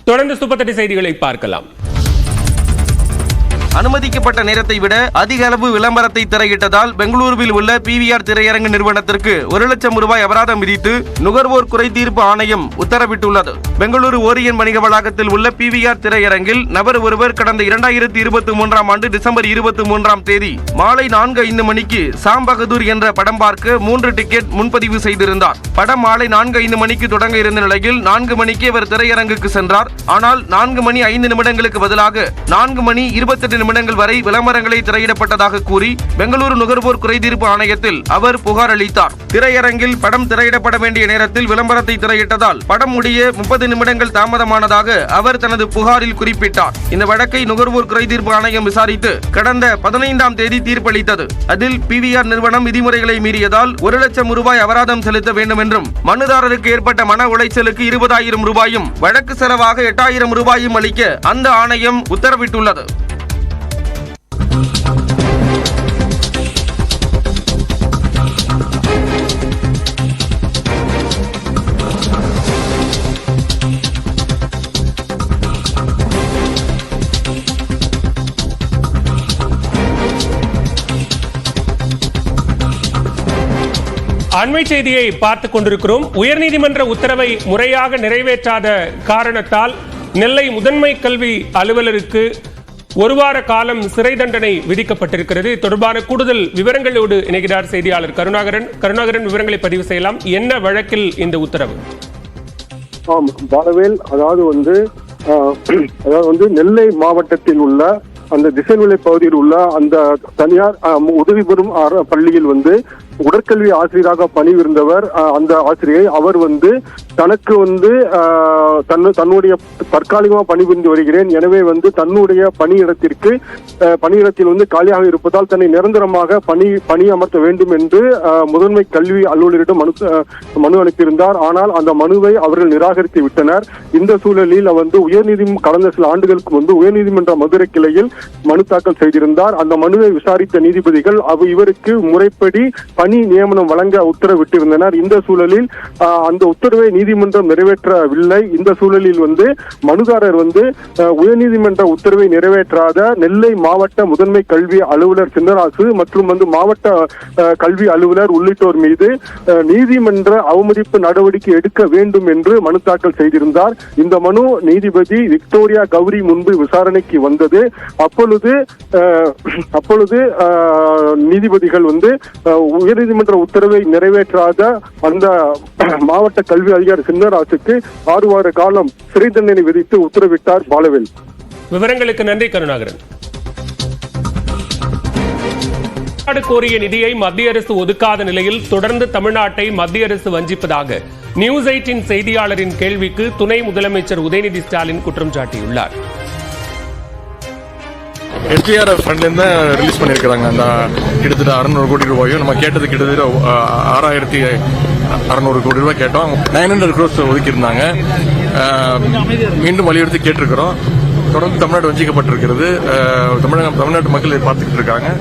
தொடர்ந்து சூப்பர் 30 செய்திகளை பார்க்கலாம். அனுமதிக்கப்பட்ட நேரத்தை விட அதிக அளவு விளம்பரத்தை திரையிட்டதால் பெங்களூருவில் உள்ள PVR திரையரங்கு நிறுவனத்திற்கு 1 லட்சம் ரூபாய் அபராதம் விதித்து நுகர்வோர் குறைதீர்ப்பு ஆணையம் உத்தரவிட்டுள்ளது. பெங்களூரு ஓரியன் வணிக வளாகத்தில் உள்ள PVR திரையரங்கில் நபர் ஒருவர் கடந்த 2023 ஆண்டு டிசம்பர் 23 தேதி மாலை 4:05 மணிக்கு சாம் பகதூர் என்ற படம் பார்க்க 3 டிக்கெட் முன்பதிவு செய்திருந்தார். படம் மாலை 4:05 மணிக்கு தொடங்க இருந்த நிலையில் 4 மணிக்கு அவர் திரையரங்குக்கு சென்றார். ஆனால் 4 மணி 5 நிமிடங்களுக்கு பதிலாக 4 மணி 28 நிமிடங்கள் வரை விளம்பரங்களை திரையிடப்பட்டதாக கூறி பெங்களூரு நுகர்வோர் குறைதீர்ப்பு ஆணையத்தில் அவர் புகார் அளித்தார். திரையரங்கில் படம் திரையிடப்பட வேண்டிய நேரத்தில் விளம்பரத்தை திரையிட்டதால் படம் முடிய 30 நிமிடங்கள் தாமதமானதாக அவர் தனது புகாரில் குறிப்பிட்டார். இந்த வழக்கை நுகர்வோர் குறைதீர்ப்பு ஆணையம் விசாரித்து கடந்த 15ஆம் தேதி தீர்ப்பளித்தது. அதில் PVR நிறுவனம் விதிமுறைகளை மீறியதால் 1 லட்சம் ரூபாய் அபராதம் செலுத்த வேண்டும் என்றும் மனுதாரருக்கு ஏற்பட்ட மன உளைச்சலுக்கு 20,000 ரூபாயும் வழக்கு செலவாக 8,000 ரூபாயும் அளிக்க அந்த ஆணையம் உத்தரவிட்டுள்ளது. அண்மை செய்தியை பார்த்துக் கொண்டிருக்கிறோம். உயர்நீதிமன்ற உத்தரவை முறையாக நிறைவேற்றாத காரணத்தால் நெல்லை முதன்மை கல்வி அலுவலருக்கு 1 வார காலம் சிறை தண்டனை விதிக்கப்பட்டிருக்கிறது. தொடர்பான கூடுதல் விவரங்களோடு இணைகிறார் செய்தியாளர் கருணாகரன். விவரங்களை பதிவு செய்யலாம். என்ன வழக்கில் இந்த உத்தரவு? பாலவேல், அதாவது நெல்லை மாவட்டத்தில் உள்ள அந்த திசைநிலை பகுதியில் உள்ள அந்த தனியார் உதவி பெறும் பள்ளியில் உடற்கல்வி ஆசிரியராக பணிபுரிந்தவர். அந்த ஆசிரியை அவர் தனக்கு தன்னுடைய தற்காலிகமாக பணிபுரிந்து வருகிறேன், எனவே தன்னுடைய பணியிடத்தில் காலியாக இருப்பதால் தன்னை நிரந்தரமாக பணி அமர்த்த வேண்டும் என்று முதன்மை கல்வி அலுவலரிடம் மனு அனுப்பியிருந்தார். ஆனால் அந்த மனுவை அவர்கள் நிராகரித்து விட்டனர். இந்த சூழலில் கடந்த சில ஆண்டுகளுக்கு முன்பு உயர்நீதிமன்ற மதுரை கிளையில் மனு தாக்கல் செய்திருந்தார். அந்த மனுவை விசாரித்த நீதிபதிகள் இவருக்கு முறைப்படி பணி நியமனம் வழங்க உத்தரவிட்டிருந்தனர். இந்த சூழலில் அந்த உத்தரவை நீதிமன்றம் நிறைவேற்றவில்லை. இந்த சூழலில் மனுதாரர் உயர்நீதிமன்ற உத்தரவை நிறைவேற்றாத நெல்லை மாவட்ட முதன்மை கல்வி அலுவலர் சின்னராசு மற்றும் மாவட்ட கல்வி அலுவலர் உள்ளிட்டோர் மீது நீதிமன்ற அவமதிப்பு நடவடிக்கை எடுக்க வேண்டும் என்று மனு தாக்கல் செய்திருந்தார். இந்த மனு நீதிபதி விக்டோரியா கௌரி முன்பு விசாரணைக்கு வந்தது. அப்பொழுது நீதிபதிகள் உயர்நீதிமன்ற உத்தரவை நிறைவேற்றாத அந்த மாவட்ட கல்வி அதிகாரி சின்னராசுக்கு 6 வார காலம் சிறை தண்டனை விதித்து உத்தரவிட்டார். பாலவேல், விவரங்களுக்கு நன்றி கருணாகரன். கோரிய நிதியை மத்திய அரசு ஒதுக்காத நிலையில் தொடர்ந்து தமிழ்நாட்டை மத்திய அரசு வஞ்சிப்பதாக நியூஸ் 18 செய்தியாளரின் கேள்விக்கு துணை முதலமைச்சர் உதயநிதி ஸ்டாலின் குற்றம் சாட்டியுள்ளார். SDRF ஃபண்ட்லேருந்து ரிலீஸ் பண்ணியிருக்கிறாங்க. அந்த கிட்டத்தட்ட 600 கோடி ரூபாயும் நம்ம கேட்டது கிட்டத்தட்ட 6,600 கோடி ரூபாய் கேட்டோம். 900 crores ஒதுக்கியிருந்தாங்க. மீண்டும் வலியுறுத்தி கேட்டிருக்கிறோம். தொடர்ந்து தமிழ்நாடு வஞ்சிக்கப்பட்டிருக்கிறது. தமிழ்நாட்டு மக்கள் பார்த்துக்கிட்டு இருக்காங்க.